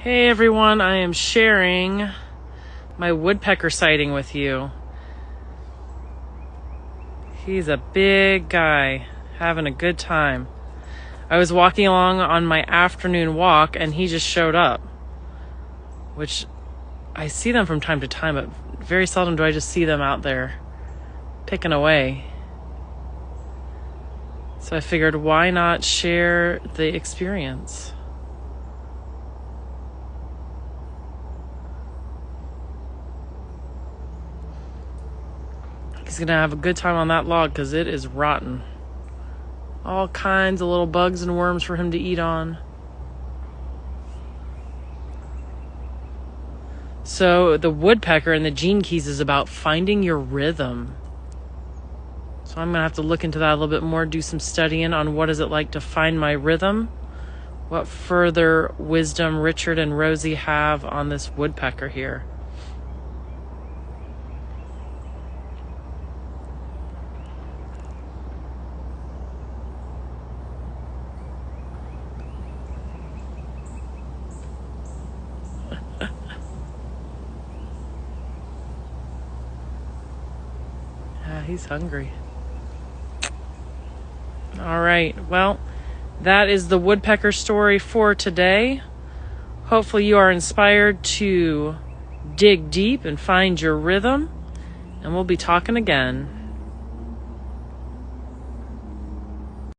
Hey everyone, I am sharing my woodpecker sighting with you. He's a big guy, having a good time. I was walking along on my afternoon walk and he just showed up, which I see them from time to time, but very seldom do I just see them out there picking away. So I figured, why not share the experience? He's gonna have a good time on that log because it is rotten. All kinds of little bugs and worms for him to eat on. So the woodpecker and the gene keys is about finding your rhythm. So I'm gonna have to look into that a little bit more, do some studying on what is it like to find my rhythm. What further wisdom Richard and Rosie have on this woodpecker here. Yeah, he's hungry. All right, well, that is the woodpecker story for today. Hopefully you are inspired to dig deep and find your rhythm, and we'll be talking again.